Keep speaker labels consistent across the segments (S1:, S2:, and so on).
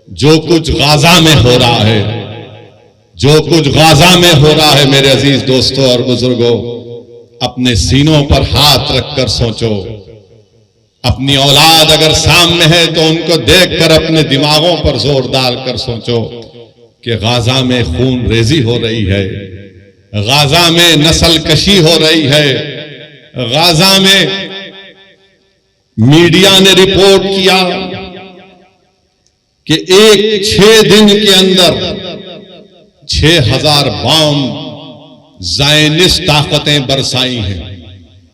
S1: जो कुछ गाजा में हो रहा है, जो कुछ गाजा में हो रहा है, मेरे अजीज दोस्तों और बुजुर्गों, अपने सीनों पर हाथ रखकर सोचो। अपनी औलाद अगर सामने है तो उनको देखकर अपने दिमागों पर जोर डालकर सोचो कि गाजा में खून रेजी हो रही है, गाजा में नस्ल कशी हो रही है, गाजा में मीडिया ने रिपोर्ट किया कि 6 दिन के अंदर 6000 बम ज़ायनिस्ट ताकतें बरसाई हैं।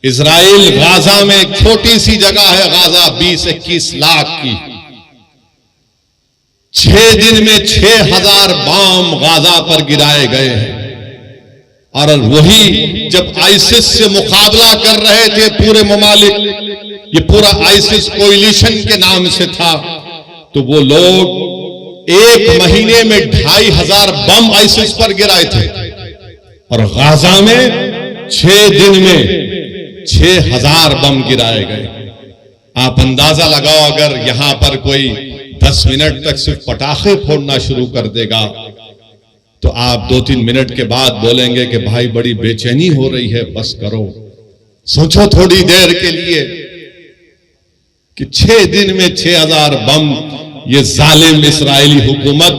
S1: इजराइल गाजा में एक छोटी सी जगह है, गाजा 20-21 लाख की, 6 दिन में 6000 बम गाजा पर गिराए गए हैं। और वही जब आईसिस से मुकाबला कर रहे थे पूरे ममालिक, ये पूरा आईसिस कोएलिशन के नाम से था, तो वो लोग 1 महीने में 2500 बम आईसिस पर गिराए थे और गाजा में 6 दिन में 6000 बम गिराए गए। आप अंदाजा लगाओ, अगर यहां पर कोई 10 मिनट तक सिर्फ पटाखे फोड़ना शुरू कर देगा तो आप 2-3 मिनट के बाद बोलेंगे कि भाई बड़ी बेचैनी हो रही है, बस करो। सोचो थोड़ी देर के लिए कि 6 दिन में 6000 बम ये जालिम इस्राएली हुकूमत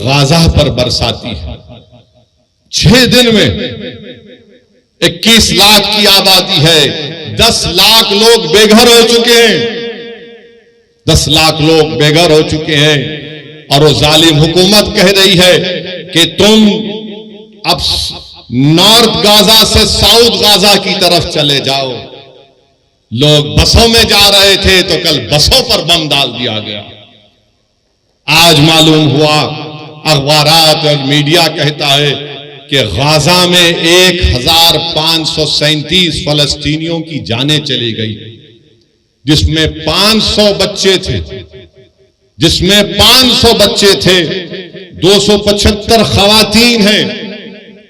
S1: गाजा पर बरसाती है। 6 दिन में 21 लाख की आबादी है, 10 लाख लोग बेघर हो चुके हैं, 10 लाख लोग बेघर हो चुके हैं। और वो जालिम हुकूमत कह रही है कि तुम अब नॉर्थ गाजा से साउथ गाजा की तरफ चले जाओ। लोग बसों में जा रहे थे तो कल बसों पर बम डाल दिया गया। आज मालूम हुआ, अखबारात और मीडिया कहता है कि गाजा में 1537 फलस्तीनियों की जानें चली गई, जिसमें 500 बच्चे थे, 275 खवातीन हैं,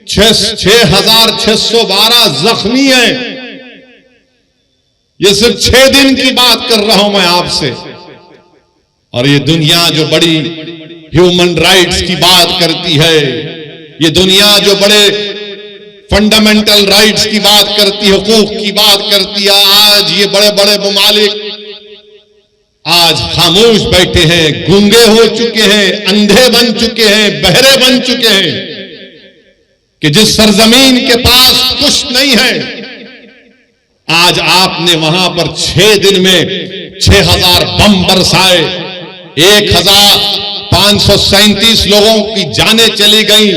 S1: 6612 जख्मी हैं। ये सिर्फ 6 दिन की बात कर रहा हूं मैं आपसे। और ये दुनिया जो बड़ी ह्यूमन राइट्स की बात करती है, ये दुनिया जो बड़े फंडामेंटल राइट्स की बात करती है, हुकूक की बात करती है, आज ये बड़े बड़े ममालिक आज खामोश बैठे हैं, गूंगे हो चुके हैं, अंधे बन चुके हैं, बहरे बन चुके हैं कि जिस सरजमीन के पास कुछ नहीं है, आज आपने वहां पर 6 दिन में 6000 बम बरसाए, 1537 लोगों की जानें चली गई,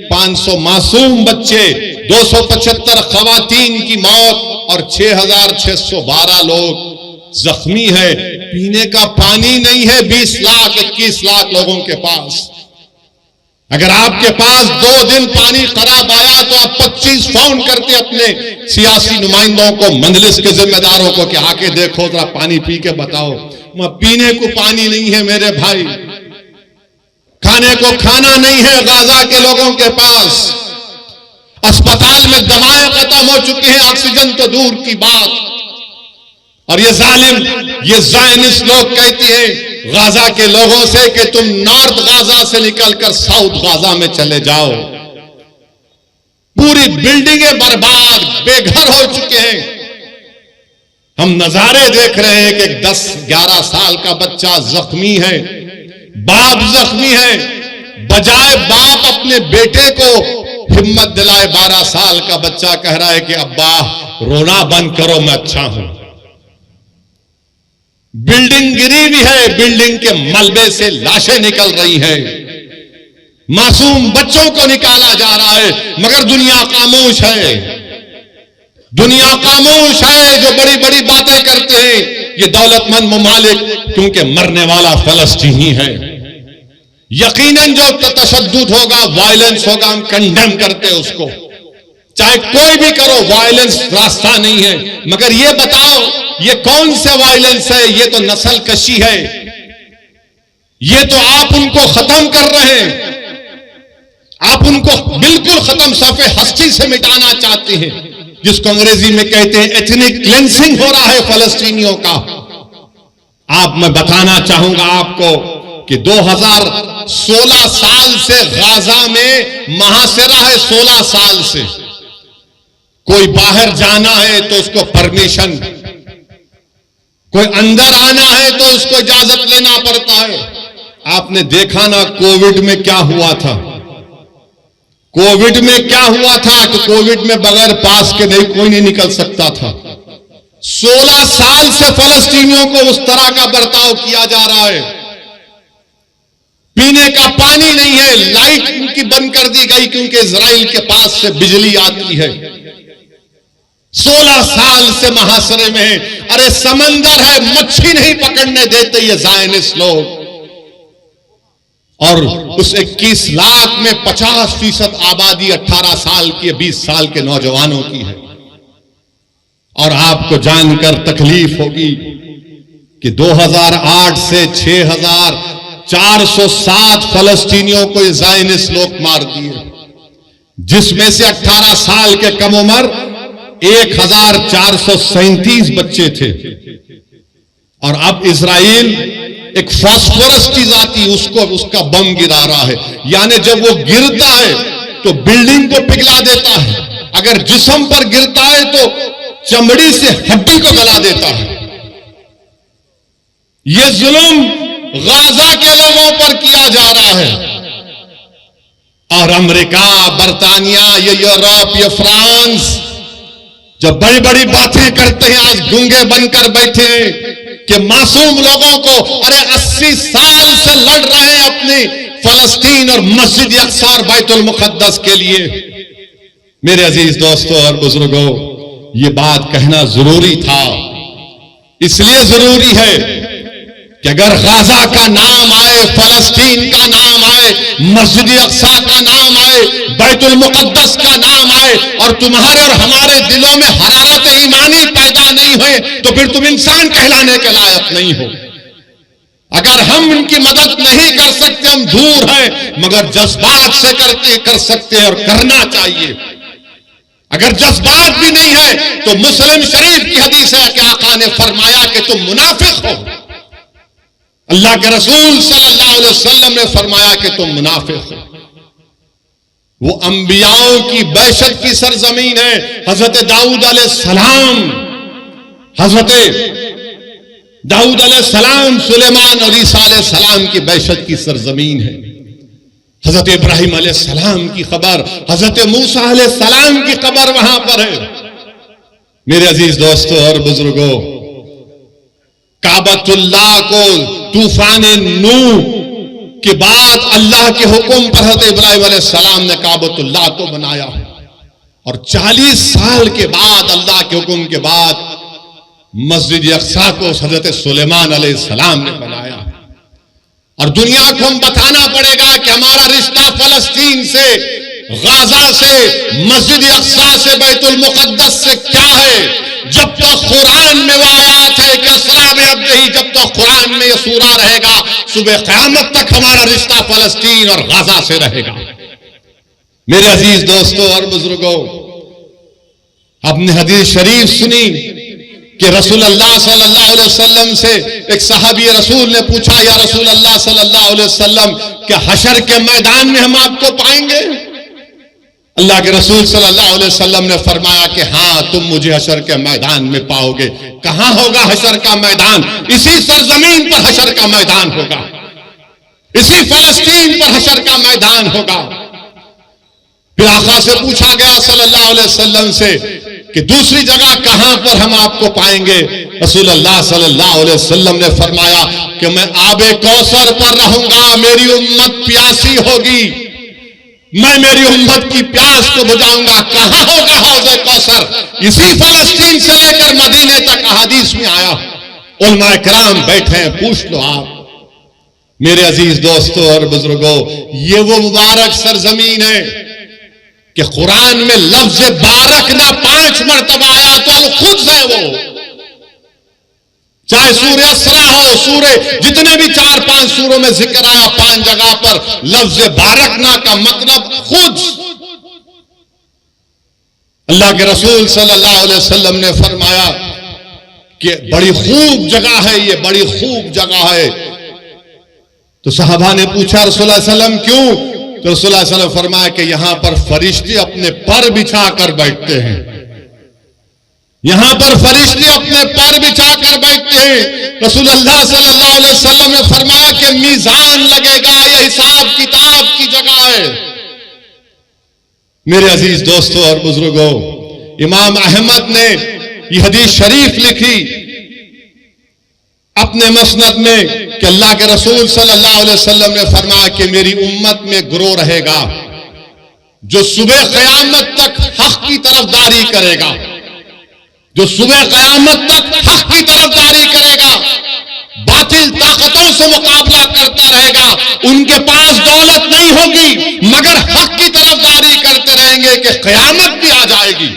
S1: 500 मासूम बच्चे, 275 खवातीन की मौत और 6612 लोग जख्मी है। पीने का पानी नहीं है 20 लाख 21 लाख लोगों के पास। अगर आपके पास 2 दिन पानी खराब आया तो आप 25 फोन करते अपने सियासी नुमाइंदों को, मंजलिस के जिम्मेदारों को कि आके देखो जरा पानी पी के बताओ। पीने को पानी नहीं है मेरे भाई, खाने को खाना नहीं है गाजा के लोगों के पास, अस्पताल में दवाएं खत्म हो चुकी हैं, ऑक्सीजन तो दूर की बात। और ये जालिम, ये ज़ायनिस्ट लोग कहते हैं गाजा के लोगों से कि तुम नॉर्थ गाजा से निकलकर साउथ गाजा में चले जाओ। पूरी बिल्डिंगें बर्बाद, बेघर हो चुके हैं। हम नजारे देख रहे हैं कि 10-11 साल का बच्चा जख्मी है, बाप जख्मी है, बजाय बाप अपने बेटे को हिम्मत दिलाए, 12 साल का बच्चा कह रहा है कि अब्बा रोना बंद करो, मैं अच्छा हूं। बिल्डिंग गिरी हुई है, बिल्डिंग के मलबे से लाशें निकल रही हैं, मासूम बच्चों को निकाला जा रहा है, मगर दुनिया खामोश है। दुनिया खामोश है जो बड़ी बड़ी बातें करते हैं ये दौलतमंद ममालिक, क्योंकि मरने वाला फलस्तीनी है। यकीनन जो तशद्दुद होगा, वायलेंस होगा, हम कंडेम करते हैं उसको, चाहे कोई भी करो, वायलेंस रास्ता नहीं है। मगर ये बताओ ये कौन से वायलेंस है? ये तो नस्ल कशी है, ये तो आप उनको खत्म कर रहे हैं, आप उनको बिल्कुल खत्म, सफ़े हस्ती से मिटाना चाहते हैं, जिसको अंग्रेजी में कहते हैं एथनिक क्लेंसिंग हो रहा है फलस्तीनियों का। मैं बताना चाहूंगा आपको कि 2016 साल से गाजा में महासिरा है। 16 साल से कोई बाहर जाना है तो उसको परमिशन, कोई अंदर आना है तो उसको इजाजत लेना पड़ता है। आपने देखा ना कोविड में क्या हुआ था। कोविड में क्या हुआ था कि कोविड में बगैर पास के नहीं कोई नहीं निकल सकता था। 16 साल से फलस्तीनियों को उस तरह का बर्ताव किया जा रहा है। पीने का पानी नहीं है, लाइट उनकी बंद कर दी गई क्योंकि इजराइल के पास से बिजली आती है। 16 साल से महासरे में है। अरे समंदर है, मच्छी नहीं पकड़ने देते ये ज़ायनिस्ट लोग। और उस 21 लाख में 50% आबादी 18 साल की, 20 साल के नौजवानों की है। और आपको जानकर तकलीफ होगी कि 2008 से 6407 फलस्तीनियों को ज़ायनिस्ट लोग मार दिए, जिसमें से 18 साल के कम उम्र 1437 बच्चे थे। और अब इजराइल एक फास्फोरस चीज आती, उसका बम गिरा रहा है। यानी जब वो गिरता है तो बिल्डिंग को पिघला देता है, अगर जिस्म पर गिरता है तो चमड़ी से हड्डी को गला देता है। ये जुल्म गाजा के लोगों पर किया जा रहा है। और अमेरिका, बर्तानिया, ये यूरोप, ये फ्रांस जब बड़ी बड़ी बातें करते हैं, आज गूंगे बनकर बैठे हैं कि मासूम लोगों को, अरे 80 साल से लड़ रहे हैं अपनी फलस्तीन और मस्जिद अक्सा और बैतुल मुकद्दस के लिए। मेरे अजीज दोस्तों और बुजुर्गों, ये बात कहना जरूरी था। इसलिए जरूरी है कि अगर गाजा का नाम आए, फलस्तीन का नाम आए, मस्जिद अक्सा का नाम आए, बैतुल मुकद्दस का नाम आए और तुम्हारे और हमारे दिलों में हरारत ईमानी पैदा नहीं हुए तो फिर तुम इंसान कहलाने के लायक नहीं हो। अगर हम इनकी मदद नहीं कर सकते, हम दूर हैं, मगर जज्बात से कर सकते हैं और करना चाहिए। अगर जज्बात भी नहीं है तो मुस्लिम शरीफ की हदीस है कि आका ने फरमाया कि तुम मुनाफिक हो। अल्लाह के रसूल सल्लल्लाहु अलैहि वसल्लम ने फरमाया कि तुम मुनाफिक हो। वो अंबियाओं की बैशत की सरजमीन है। हजरत दाऊद अलैहिस्सलाम, सुलेमान और ईसा अलैहिस्सलाम की बैशत की सरजमीन है। हजरत इब्राहिम अलैहिस्सलाम की खबर, हजरत मूसा अलैहिस्सलाम की खबर वहां पर है। मेरे अजीज दोस्तों और बुजुर्गों, काबतुल्लाह को तूफान नूह के बाद अल्लाह के हुक्म पर हजरत इब्राहिम अलैहिस्सलाम ने काबतुल्लाह को बनाया और 40 साल के बाद अल्लाह के हुक्म के बाद मस्जिद अक्सा को हजरत सुलेमान अलैहिस्सलाम ने बनाया। और दुनिया को हम बताना पड़ेगा कि हमारा रिश्ता फलस्तीन से, गाजा से, मस्जिद अक्सा से, बैतुल मुकद्दस से क्या है। जब तक कुरान में वो आयात है कि अस्लाम अब्दही, जब तक कुरान में ये सूरा रहेगा, सुबह क़यामत तक हमारा रिश्ता फलस्तीन और गाजा से रहेगा। मेरे अजीज दोस्तों और बुजुर्गों, आपने हदीस शरीफ सुनी कि रसूल अल्लाह सल्लल्लाहु अलैहि वसल्लम से एक सहाबी रसूल ने पूछा, या रसूल अल्लाह सल्लल्लाहु अलैहि वसल्लम, क्या हशर के मैदान में हम आपको पाएंगे? अल्लाह के रसूल सल्लल्लाहु अलैहि वसल्लम ने फरमाया कि हाँ, तुम मुझे हशर के मैदान में पाओगे। कहां होगा हशर का मैदान? इसी सरजमीन पर हशर का मैदान होगा, इसी फलस्तीन पर हशर का मैदान होगा। फिर आका से पूछा गया सल्लल्लाहु अलैहि वसल्लम से कि दूसरी जगह कहां पर हम आपको पाएंगे? रसूल अल्लाह सल्लल्लाहु अलैहि वसल्लम ने फरमाया कि मैं आबे कौसर पर रहूंगा, मेरी उम्मत प्यासी होगी, मैं मेरी उम्मत की प्यास को बुझाऊंगा। कहां होगा हौज़े कौसर? इसी फलस्तीन से लेकर मदीने तक अहादीस में आया। उलमा किराम बैठे हैं, पूछ लो आप। मेरे अजीज दोस्तों और बुजुर्गों, ये वो मुबारक सरजमीन है कि कुरान में लफ्ज बारक ना 5 मरतबा आया तो खुद है वो। चाहे सूरह असरा हो, सूरह जितने भी 4-5 सूरों में जिक्र आया, 5 जगह पर लफ्ज बारकना का मतलब खुद। अल्लाह के रसूल सल्लल्लाहु अलैहि वसल्लम ने फरमाया कि बड़ी खूब जगह है, ये बड़ी खूब जगह है। तो सहाबा ने पूछा रसूलुल्लाह सल्लल्लाहु अलैहि वसल्लम क्यों? तो रसूलुल्लाह सल्लल्लाहु अलैहि वसल्लम फरमाया कि यहां पर फरिश्ते अपने पर बिछा कर बैठते हैं, यहां पर फरिश्ते अपने पर बिछा कर बैठते हैं। रसूलुल्लाह सल्लल्लाहु अलैहि वसल्लम ने फरमाया कि मीजान लगेगा, यह हिसाब किताब की जगह है। मेरे अजीज दोस्तों और बुजुर्गों, इमाम अहमद ने यह हदीस शरीफ लिखी अपने मसनद में कि अल्लाह के रसूल सल्लल्लाहु अलैहि वसल्लम ने फरमाया कि मेरी उम्मत में गिरोह रहेगा जो सुबह क़यामत तक हक की तरफदारी करेगा, जो सुबह क़यामत तक हक की तरफदारी करेगा, बातिल ताकतों से मुकाबला करता रहेगा। उनके पास दौलत नहीं होगी मगर हक की तरफदारी करते रहेंगे कि क़यामत भी आ जाएगी।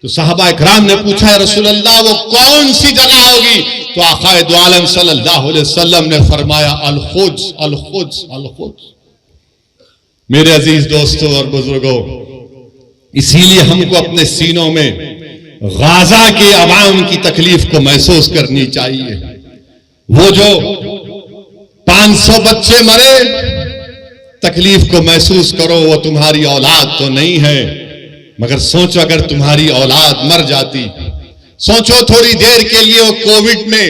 S1: तो सहाबा इकराम ने पूछा है रसूलल्लाह वो कौन सी जगह होगी? तो आक़ाए दो आलम सल्लल्लाहु अलैहि वसल्लम ने फरमाया अल खुद्स, अल खुद्स, अल खुद्स। मेरे अजीज दोस्तों और बुजुर्गों, इसीलिए हमको अपने सीनों में गाजा के अवाम की तकलीफ को महसूस करनी चाहिए। वो जो 500 बच्चे मरे, तकलीफ को महसूस करो। वो तुम्हारी औलाद तो नहीं है, मगर सोचो अगर तुम्हारी औलाद मर जाती। सोचो थोड़ी देर के लिए वो कोविड में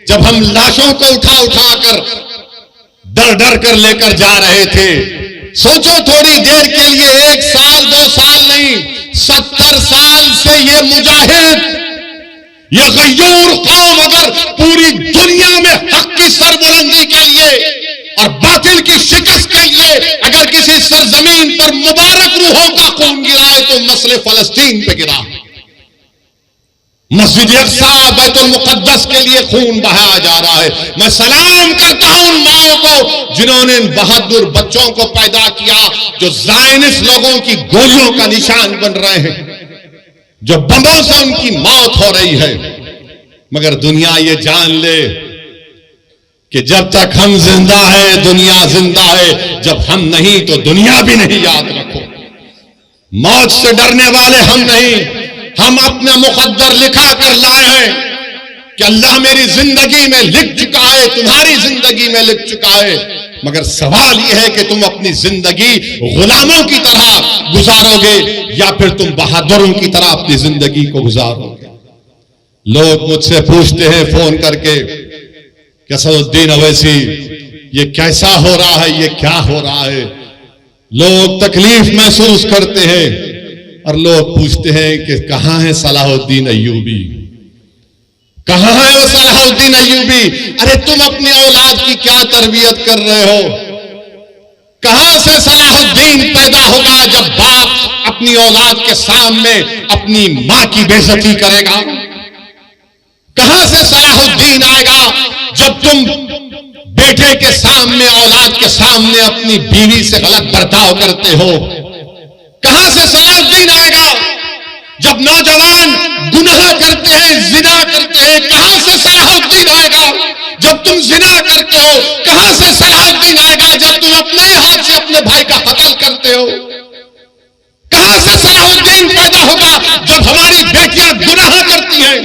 S1: जब हम लाशों को उठा उठा कर डर डर कर लेकर जा रहे थे, सोचो थोड़ी देर के लिए, 1 साल 2 साल नहीं, 70 साल से ये मुजाहिद, ये गयूर कौम अगर पूरी दुनिया में हक की सरबुलंदी के लिए और बातिल की शिकस्त के लिए अगर किसी सरजमीन पर मुबारक रूहों का खून गिरा है तो मसले फलस्तीन पे गिरा। मस्जिद अक्सा बैतुल मुक़द्दस के लिए खून बहाया जा रहा है। मैं सलाम करता हूं उन माओं को जिन्होंने इन बहादुर बच्चों को पैदा किया, जो ज़ायनिस्ट लोगों की गोलियों का निशान बन रहे हैं, जो बमों से उनकी मौत हो रही है। मगर दुनिया ये जान ले कि जब तक हम जिंदा है दुनिया जिंदा है, जब हम नहीं तो दुनिया भी नहीं। याद रखो, मौत से डरने वाले हम नहीं, हम अपना मुकद्दर लिखा कर लाए हैं कि अल्लाह मेरी जिंदगी में लिख चुका है, तुम्हारी जिंदगी में लिख चुका है। मगर सवाल यह है कि तुम अपनी जिंदगी गुलामों की तरह गुजारोगे या फिर तुम बहादुरों की तरह अपनी जिंदगी को गुजारोगे। लोग मुझसे पूछते हैं फोन करके कि असदुद्दीन अवैसी ये कैसा हो रहा है, ये क्या हो रहा है। लोग तकलीफ महसूस करते हैं और लोग पूछते हैं कि कहां है सलाहुद्दीन अय्यूबी, कहां है वो सलाहुद्दीन अय्यूबी। अरे तुम अपनी औलाद की क्या तरबियत कर रहे हो? कहां से सलाहुद्दीन पैदा होगा जब बाप अपनी औलाद के सामने अपनी मां की बेइज्जती करेगा? कहां से सलाहुद्दीन आएगा जब तुम बेटे के सामने, औलाद के सामने अपनी बीवी से गलत बर्ताव करते हो? कहां से सलाहुद्दीन आएगा जब नौजवान गुनाह करते हैं, जिना करते हैं? कहां से सलाहुद्दीन आएगा जब तुम जिना करते हो? कहां से सलाहुद्दीन आएगा जब तुम अपने हाथ से अपने भाई का कत्ल करते हो? कहां से सलाहुद्दीन पैदा होगा जब हमारी बेटियां गुनाह करती हैं?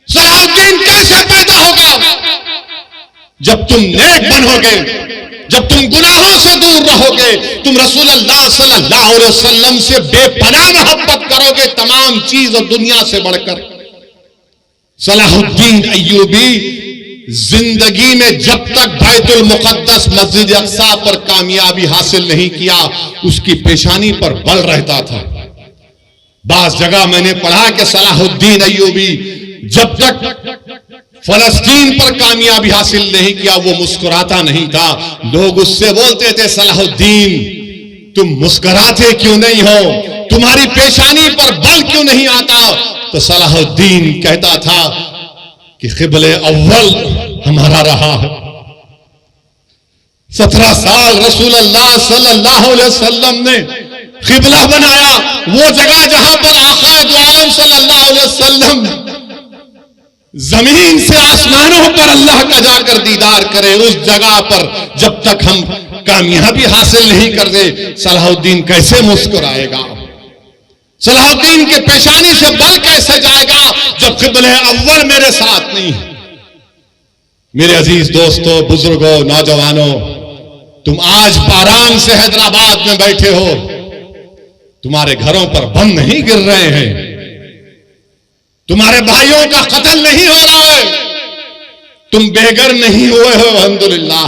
S1: सलाहुद्दीन कैसे पैदा होगा? जब तुम नेक बनोगे, जब तुम गुनाहों से दूर रहोगे, तुम रसूलुल्लाह सल्लल्लाहु अलैहि वसल्लम से बेपनाह मोहब्बत करोगे तमाम चीज और दुनिया से बढ़कर। सलाहुद्दीन अय्यूबी जिंदगी में जब तक बैतुल मुक़द्दस मस्जिद अक्सा पर कामयाबी हासिल नहीं किया, उसकी पेशानी पर बल रहता था। बास जगह मैंने पढ़ा कि सलाहुद्दीन अय्यूबी जब तक फलस्तीन पर कामयाबी हासिल नहीं किया वो मुस्कुराता नहीं था। लोग उससे बोलते थे सलाहुद्दीन तुम मुस्कुराते क्यों नहीं हो, तुम्हारी पेशानी पर बल क्यों नहीं आता? तो सलाहुद्दीन कहता था कि क़िबले अव्वल हमारा रहा है। 17 साल रसूलुल्लाह सल्लल्लाहु अलैहि वसल्लम ने क़िबला बनाया। वो जगह जहां पर आक़ाए दो आलम सल्लल्लाहु अलैहि वसल्लम जमीन से आसमानों पर अल्लाह का जाकर दीदार करे, उस जगह पर जब तक हम कामयाबी हासिल नहीं कर दे, सलाहुद्दीन कैसे मुस्कुराएगा? सलाहुद्दीन के पेशानी से बल कैसे जाएगा जब क़िबले अव्वल मेरे साथ नहीं है? मेरे अजीज दोस्तों, बुजुर्गों, नौजवानों, तुम आज आराम से हैदराबाद में बैठे हो, तुम्हारे घरों पर बम नहीं गिर रहे हैं, तुम्हारे भाइयों का कत्ल नहीं हो रहा है, तुम बेघर नहीं हुए हो अल्हम्दुलिल्लाह।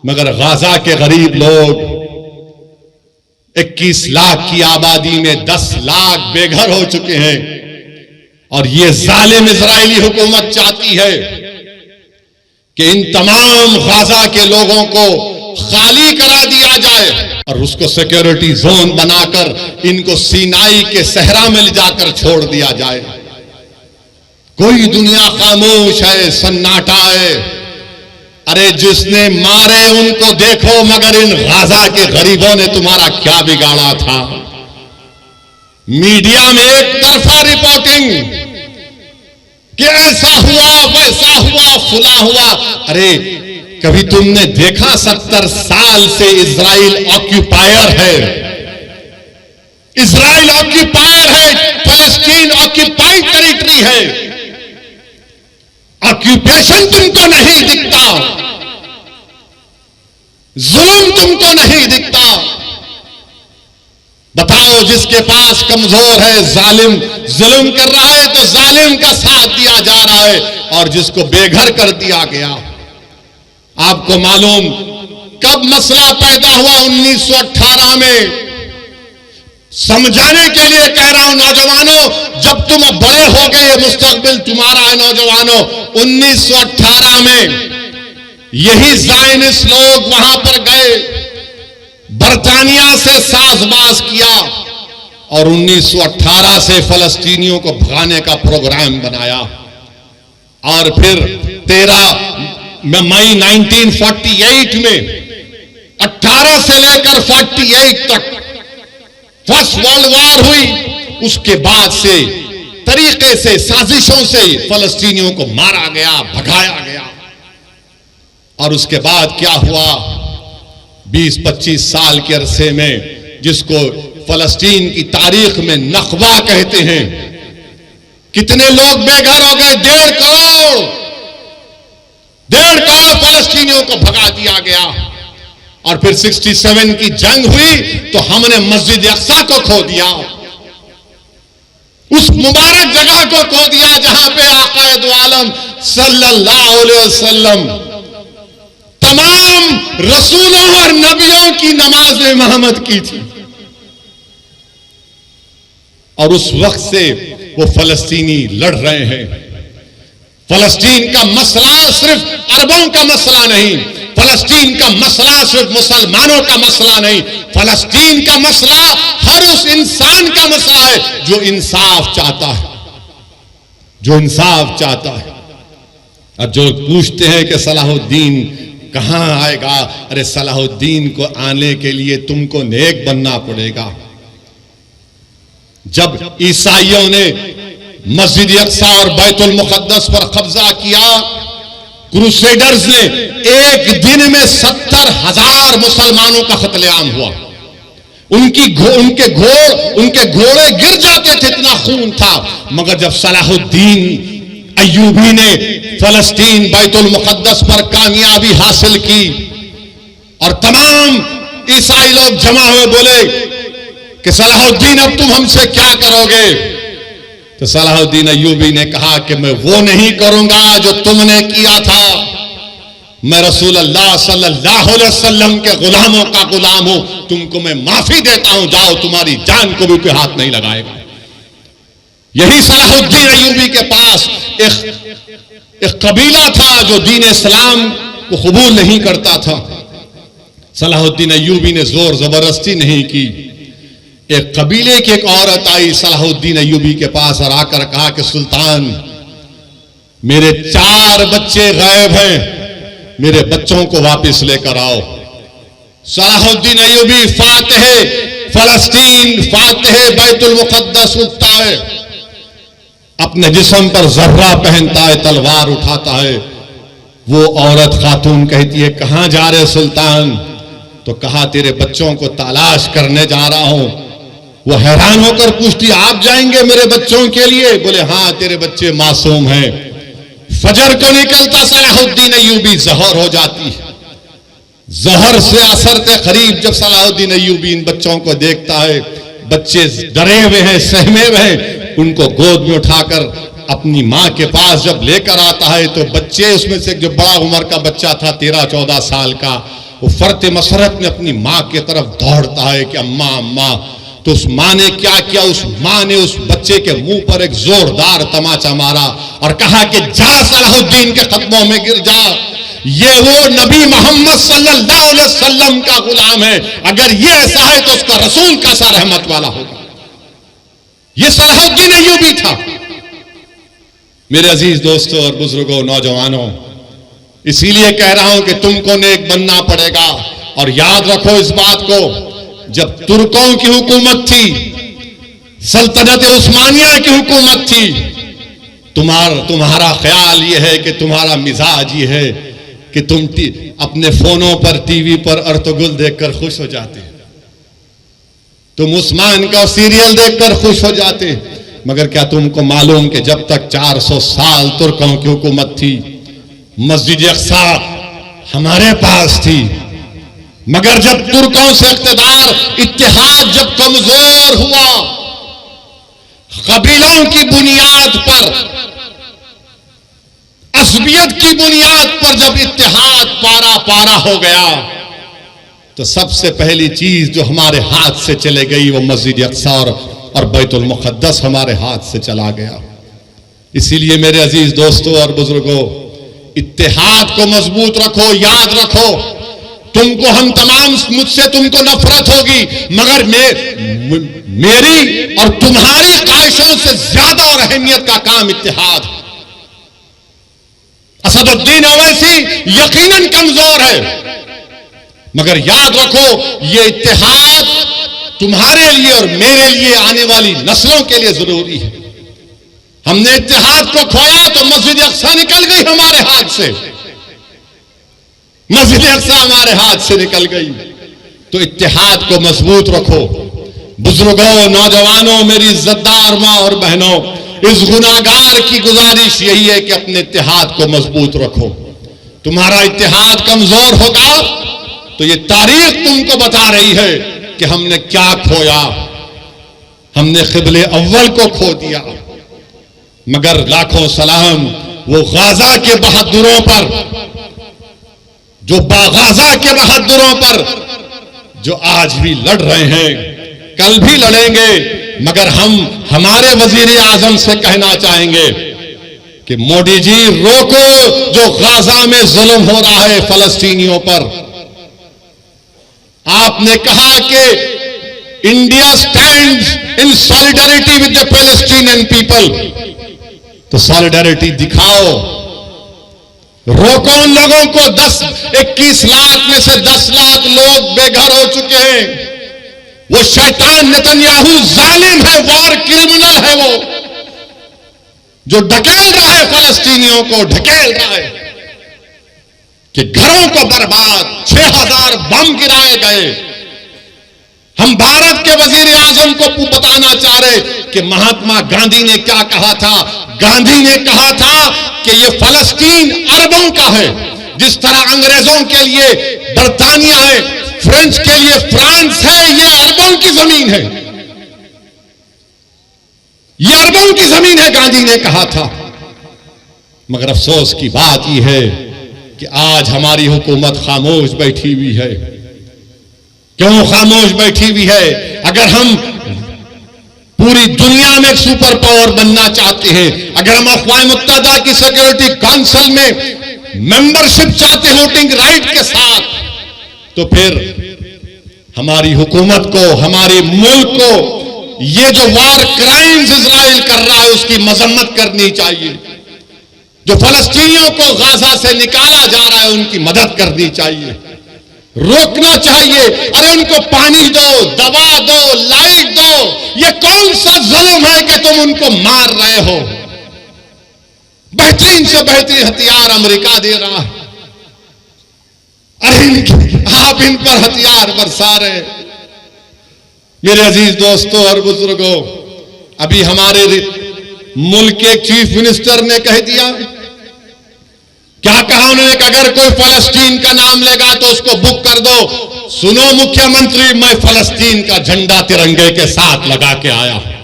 S1: मगर गाजा के गरीब लोग 21 लाख की आबादी में 10 लाख बेघर हो चुके हैं। और ये जालिम इजरायली हुकूमत चाहती है कि इन तमाम गाजा के लोगों को खाली करा दिया जाए और उसको सिक्योरिटी जोन बनाकर इनको सीनाई के सहरा में ले जाकर छोड़ दिया जाए। कोई दुनिया खामोश है, सन्नाटा है। अरे जिसने मारे उनको देखो, मगर इन गाजा के गरीबों ने तुम्हारा क्या बिगाड़ा था? मीडिया में एक तरफा रिपोर्टिंग कि ऐसा हुआ, वैसा हुआ, फुला हुआ। अरे कभी तुमने देखा 70 साल से इजराइल ऑक्यूपायर है, इजराइल ऑक्यूपायर है, फलस्तीन ऑक्यूपाइड टेरिटरी है। ऑक्यूपेशन तुमको नहीं दिखता, जुल्म तुमको नहीं दिखता। बताओ, जिसके पास कमजोर है, जालिम जुल्म कर रहा है तो जालिम का साथ दिया जा रहा है, और जिसको बेघर कर दिया गया। आपको मालूम कब मसला पैदा हुआ? 1918 में। समझाने के लिए कह रहा हूं नौजवानों, जब तुम बड़े हो गए, मुस्तकबिल तुम्हारा है नौजवानों। 1918 में यही ज़ायनिस्ट लोग वहां पर गए, बरतानिया से साजबाज किया और 1918 से फलस्तीनियों को भगाने का प्रोग्राम बनाया। और फिर 13 मई 1948 में 18 से लेकर 48 तक फर्स्ट वर्ल्ड वॉर हुई। उसके बाद से तरीके से, साजिशों से फलस्तीनियों को मारा गया, भगाया गया। और उसके बाद क्या हुआ? 20-25 साल के अरसे में, जिसको फलस्तीन की तारीख में नकबा कहते हैं, कितने लोग बेघर हो गए? 1.5 करोड़ फलस्तीनियों को भगा दिया गया। और फिर 67 की जंग हुई तो हमने मस्जिद अक्सा को खो दिया, उस मुबारक जगह को खो दिया जहां पे आकाए दो आलम सल्लल्लाहु अलैहि वसल्लम तमाम रसूलों और नबियों की नमाज इमामत की थी। और उस वक्त से वो फलस्तीनी लड़ रहे हैं। फलस्तीन का मसला सिर्फ अरबों का मसला नहीं, फलस्तीन का मसला सिर्फ मुसलमानों का मसला नहीं, फलस्तीन का मसला हर उस इंसान का मसला है जो इंसाफ चाहता है, जो इंसाफ चाहता है। और जो पूछते हैं कि सलाहुद्दीन कहां आएगा, अरे सलाहुद्दीन को आने के लिए तुमको नेक बनना पड़ेगा। जब ईसाइयों ने मस्जिद अक्सा और बैतुल मुकद्दस पर कब्जा किया, क्रूसेडर्स ने एक दिन में 70,000 मुसलमानों का कत्लेआम हुआ। उनके घोड़े गिर जाते थे, इतना खून था। मगर जब सलाहुद्दीन अय्यूबी ने फलस्तीन बैतुल मुकद्दस पर कामयाबी हासिल की और तमाम ईसाई लोग जमा हुए, बोले कि सलाहुद्दीन अब तुम हमसे क्या करोगे? तो सलाहुद्दीन अय्यूबी ने कहा कि मैं वो नहीं करूंगा जो तुमने किया था। मैं रसूल अल्लाह सल्लल्लाहु अलैहि वसल्लम के गुलामों का गुलाम हूं, तुमको मैं माफी देता हूं, जाओ, तुम्हारी जान को भी कोई हाथ नहीं लगाएगा। यही सलाहुद्दीन अय्यूबी के पास एक कबीला था जो दीन इस्लाम को कबूल नहीं करता था। सलाहुद्दीन अय्यूबी ने जोर जबरदस्ती नहीं की। एक कबीले की एक औरत आई सलाहुद्दीन अय्यूबी के पास और आकर कहा कि सुल्तान, मेरे 4 बच्चे गायब हैं, मेरे बच्चों को वापस लेकर आओ। Salahuddin Ayyubi Fatih फलस्तीन, Fatih Betul मुकद्दस उठता है, अपने जिस्म पर जर्रा पहनता है, तलवार उठाता है। वो औरत खातून कहती है, कहां जा रहे सुल्तान? तो कहा, तेरे बच्चों को तलाश करने जा रहा हूं। वो हैरान होकर पूछती, आप जाएंगे मेरे बच्चों के लिए? बोले, हां, तेरे बच्चे मासूम हैं। फजर को निकलता सलाहुद्दीन अय्यूबी जहर हो जाती है। जहर से असरते करीब जब सलाहुद्दीन अय्यूबी इन बच्चों को देखता है, बच्चे डरे हुए हैं, सहमे हुए हैं, उनको गोद में उठाकर अपनी मां के पास जब लेकर आता है तो बच्चे उसमें से जो बड़ा उम्र का बच्चा था 13-14 साल का, वो फरते मसरत में अपनी मां की तरफ दौड़ता है कि अम्मा अम्मा। तो उस मां ने क्या किया, उस मां ने उस बच्चे के मुंह पर एक जोरदार तमाचा मारा और कहा कि जा सलाहुद्दीन के कदमों में गिर जा, ये वो नबी मोहम्मद सल्लल्लाहु अलैहि वसल्लम का गुलाम है, अगर ये ऐसा है तो उसका रसूल कैसा रहमत वाला होगा। ये सलाहुद्दीन अय्यूबी था। मेरे अजीज दोस्तों और बुजुर्गों, नौजवानों, इसीलिए कह रहा हूं कि तुमको नेक बनना पड़ेगा। और याद रखो इस बात को, जब तुर्कों की हुकूमत थी, सल्तनत उस्मानिया की हुकूमत थी, तुम्हारा ख्याल यह है कि तुम्हारा मिजाज ये है कि तुम अपने फोनों पर, टीवी पर अर्तुगरुल देखकर खुश हो जाते, तुम उस्मान का सीरियल देखकर खुश हो जाते। मगर क्या तुमको मालूम कि जब तक 400 साल तुर्कों की हुकूमत थी, मस्जिद अक्सा हमारे पास थी, मगर जब तुर्कों से इख्तिदार, इत्तेहाद जब कमजोर हुआ, कबीलों की बुनियाद पर, असबियत की बुनियाद पर जब इत्तेहाद पारा पारा हो गया, तो सबसे पहली चीज जो हमारे हाथ से चले गई वो मस्जिद अक्सा और बैतुल मुक़द्दस हमारे हाथ से चला गया। इसीलिए मेरे अजीज दोस्तों और बुजुर्गों, इत्तेहाद को मजबूत रखो। याद रखो, तुमको हम तमाम, मुझसे तुमको नफरत होगी, मगर मेरी और तुम्हारी ख्वाहिशों से ज्यादा और अहमियत का काम इत्तेहाद है। असदुद्दीन ओवैसी यकीनन कमजोर है, मगर याद रखो ये इत्तेहाद तुम्हारे लिए और मेरे लिए, आने वाली नस्लों के लिए जरूरी है। हमने इत्तेहाद को खोया तो मस्जिद अक्सा निकल गई हमारे हाथ से, मस्जिद अक्सा हमारे हाथ से निकल गई। तो इत्तेहाद को मजबूत रखो। बुजुर्गों, नौजवानों, मेरी इज्जतदार मां और बहनों, इस गुनाहगार की गुजारिश यही है कि अपने इत्तेहाद को मजबूत रखो। तुम्हारा इत्तेहाद कमजोर होगा तो ये तारीख तुमको बता रही है कि हमने क्या खोया। हमने क़िबले अव्वल को खो दिया। मगर लाखों सलाम वो गाजा के बहादुरों पर, जो गाजा के बहादुरों पर जो आज भी लड़ रहे हैं, कल भी लड़ेंगे। मगर हम हमारे वजीर आजम से कहना चाहेंगे कि मोदी जी रोको जो गाजा में जुल्म हो रहा है फलस्तीनियों पर। आपने कहा कि India stands in solidarity with the Palestinian people, तो सॉलिडारिटी दिखाओ। रोको उन लोगों को। 21 लाख में से 10 लाख लोग बेघर हो चुके हैं। वो शैतान नेतन्याहू जालिम है, वार क्रिमिनल है, वो जो ढकेल रहा है फलस्तीनियों को, ढकेल रहा है कि घरों को बर्बाद, 6000 बम गिराए गए। हम भारत के वजीर आजम को बताना चाह रहे कि महात्मा गांधी ने क्या कहा था। गांधी ने कहा था कि ये फलस्तीन अरबों का है। जिस तरह अंग्रेजों के लिए बर्तानिया है, फ्रेंच के लिए फ्रांस है, ये अरबों की जमीन है, ये अरबों की जमीन है, गांधी ने कहा था। मगर अफसोस की बात यह है कि आज हमारी हुकूमत खामोश बैठी हुई है। क्यों खामोश बैठी हुई है? अगर हम पूरी दुनिया में एक सुपर पावर बनना चाहते हैं, अगर हम अक़वाम मुत्तहिदा की सिक्योरिटी काउंसिल में मेंबरशिप चाहते हैं वोटिंग राइट के साथ, तो फिर हमारी हुकूमत को, हमारे मुल्क को ये जो वार क्राइम्स इजराइल कर रहा है उसकी मजम्मत करनी चाहिए। जो फलस्तीनियों को गाजा से निकाला जा रहा है उनकी मदद करनी चाहिए, रोकना चाहिए। अरे उनको पानी दो, दवा दो, लाइट दो। ये कौन सा जुल्म है कि तुम उनको मार रहे हो? बेहतरीन से बेहतरीन हथियार अमेरिका दे रहा है, अरे आप इन पर हथियार बरसा रहे। मेरे अजीज दोस्तों और बुजुर्गों, अभी हमारे मुल्क के चीफ मिनिस्टर ने कह दिया क्या कहा उन्होंने कि अगर कोई फलस्तीन का नाम लेगा तो उसको बुक कर दो। सुनो मुख्यमंत्री, मैं फलस्तीन का झंडा तिरंगे के साथ लगा के आया हूं।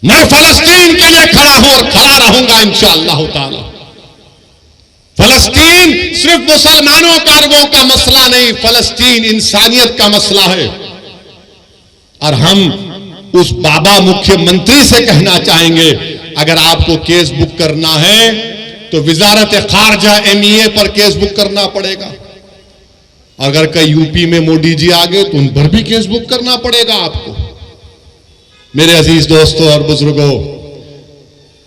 S1: मैं फलस्तीन के लिए खड़ा हूं और खड़ा रहूंगा इंशाअल्लाह ताला। फलस्तीन सिर्फ मुसलमानों का अरबों का मसला नहीं, फलस्तीन इंसानियत का मसला है। और हम उस बाबा मुख्यमंत्री से कहना चाहेंगे, अगर आपको केस बुक करना है तो वजारत खारजा MEA पर केस बुक करना पड़ेगा। अगर कई यूपी में मोदी जी आ गए तो उन पर भी केस बुक करना पड़ेगा आपको। मेरे अजीज दोस्तों और बुजुर्गों,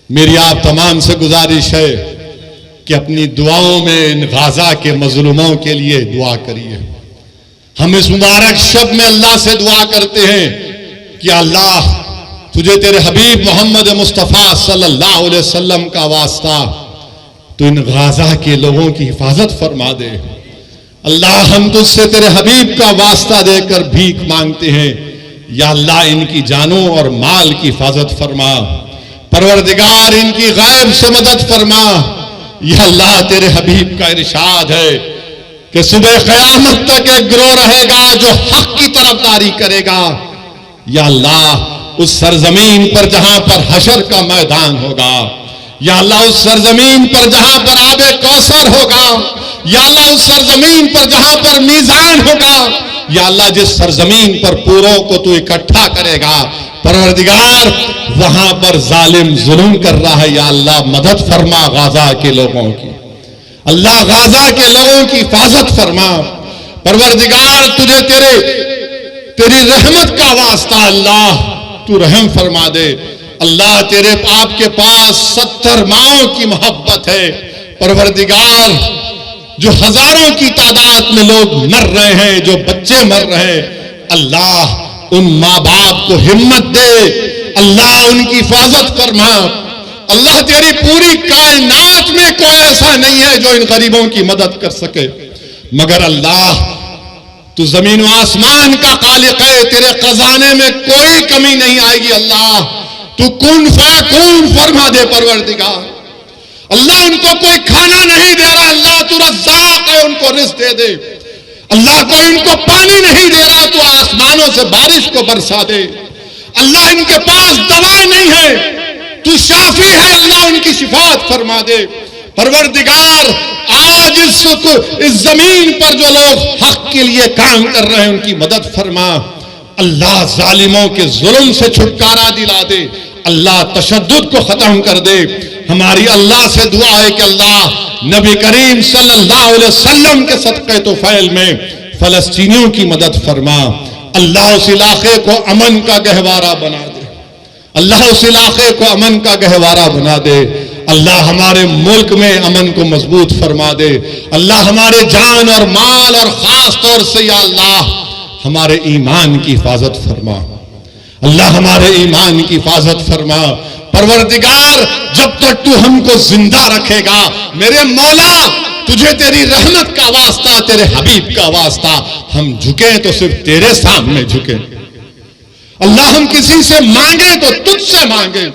S1: मेरी आप तमाम से गुजारिश है कि अपनी दुआओं में इन गाजा के मजलूमों के लिए दुआ करिए। हम इस मुबारक शब में अल्लाह से दुआ करते हैं कि अल्लाह तुझे तेरे हबीब मोहम्मद मुस्तफ़ा सल्लल्लाहु अलैहि वसल्लम का वास्ता तो इन गाजा के लोगों की हिफाजत फरमा दे। अल्लाह हम तुझसे तेरे हबीब का वास्ता देकर भीख मांगते हैं, या अल्लाह इनकी जानों और माल की हिफाजत फरमा। परवरदिगार इनकी गैब से मदद फरमा। या अल्लाह तेरे हबीब का इरशाद है कि सुबह क़यामत तक एक गिरोह रहेगा जो हक की तरफदारी करेगा। या अल्लाह उस सरजमीन पर जहां पर हशर का मैदान होगा, या अल्लाह उस सरजमीन पर जहां पर आबे कौसर होगा, या अल्लाह उस सरजमीन पर जहां पर मीजान होगा, या अल्लाह जिस सरजमीन पर पूरों को तू इकट्ठा करेगा, परवरदिगार वहां पर जालिम जुल्म कर रहा है। या अल्लाह मदद फरमा गाजा के लोगों की। अल्लाह गाजा के लोगों की हिफाजत फरमा। परवरदिगार तुझे तेरी रहमत का वास्ता अल्लाह तू रहम फरमा दे। अल्लाह तेरे आपके पास 70 माओं की मोहब्बत है। परवरदिगार जो हजारों की तादाद में लोग मर रहे हैं, जो बच्चे मर रहे हैं, अल्लाह उन माँ बाप को हिम्मत दे। अल्लाह उनकी हिफाजत फरमा। अल्लाह तेरी पूरी कायनात में कोई ऐसा नहीं है जो इन गरीबों की मदद कर सके, मगर अल्लाह तू जमीन व आसमान का खालिक है, तेरे खजाने में कोई कमी नहीं आएगी। अल्लाह तू कुन फयकून फरमा दे। परवरदिगार अल्लाह उनको कोई खाना नहीं दे रहा, अल्लाह तू रज़्ज़ाक़ है, उनको रिज़्क़ दे दे। अल्लाह कोई इनको पानी नहीं दे रहा, तू आसमानों से बारिश को बरसा दे। अल्लाह इनके पास दवा नहीं है, तू शाफी है, अल्लाह उनकी शिफात फरमा दे। परवरदिगार आज इस जमीन पर जो लोग हक के लिए काम कर रहे हैं उनकी मदद फरमा। अल्लाह जालिमों के जुल्म से छुटकारा दिला दे। अल्लाह तशद्दुद को खत्म कर दे। हमारी अल्लाह से दुआ है कि अल्लाह नबी करीम सल्लल्लाहु अलैहि वसल्लम के सदक़े तुफ़ैल में फलस्तीनियों की मदद फरमा। अल्लाह उस इलाके को अमन का गहवारा बना दे। अल्लाह उस इलाके को अमन का गहवारा बना दे। अल्लाह हमारे मुल्क में अमन को मजबूत फरमा दे। अल्लाह हमारे जान और माल और खास तौर से या अल्लाह हमारे ईमान की हिफाजत फरमा। अल्लाह हमारे ईमान की हिफाजत फरमा। परवरदिगार जब तक तू हमको जिंदा रखेगा, मेरे मौला तुझे तेरी रहमत का वास्ता, तेरे हबीब का वास्ता, हम झुके तो सिर्फ तेरे सामने झुके। अल्लाह हम किसी से मांगे तो तुझसे मांगे।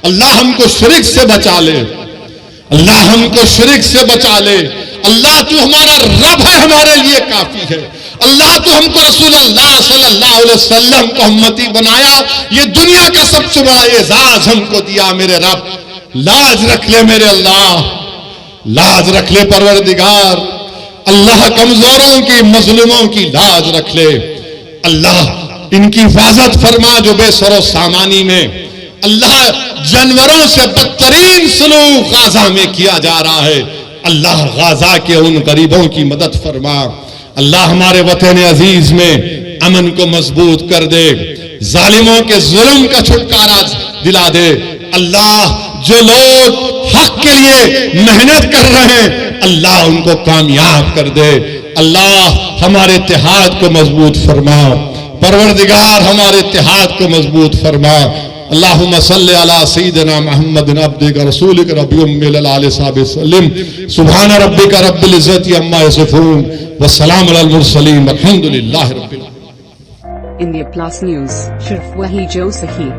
S1: अल्लाह हमको शिरक से बचा ले। अल्लाह हमको शिरक से बचा ले। अल्लाह तू हमारा रब है, हमारे लिए काफी है। अल्लाह तू हमको रसूलुल्लाह सल्लल्लाहु अलैहि वसल्लम को उम्मती बनाया, ये दुनिया का सबसे बड़ा एजाज हमको दिया। मेरे रब लाज रख ले, मेरे अल्लाह लाज रख ले। परवरदिगार अल्लाह कमजोरों की मजलूमों की लाज रख ले। अल्लाह इनकी हिफाजत फरमा जो बेसरो सामानी में अल्लाह जानवरों से बदतरीन सलूक गाजा में किया जा रहा है। अल्लाह गाजा के उन गरीबों की मदद फरमा। अल्लाह हमारे वतन अजीज में अमन को मजबूत कर दे। जालिमों के जुल्म का छुटकारा दिला दे। अल्लाह जो लोग हक के लिए मेहनत कर रहे हैं, अल्लाह उनको कामयाब कर दे। अल्लाह हमारे इत्तेहाद को मजबूत फरमा। परवरदिगार हमारे इत्तेहाद को मजबूत फरमा। अल्लाहुम्मा सल्लि अला सय्यिदिना मुहम्मदिन अब्दिका रसूलिका नबी उम्मिल आलि सहाबि सल्लिम। सुभान रब्बिका रब्बिल इज्जति अम्मा यसिफून व सलामुन अलल मुरसलीन वल्हम्दुलिल्लाहि रब्बिल आलमीन।
S2: India Plus News, सिर्फ वही जो सही।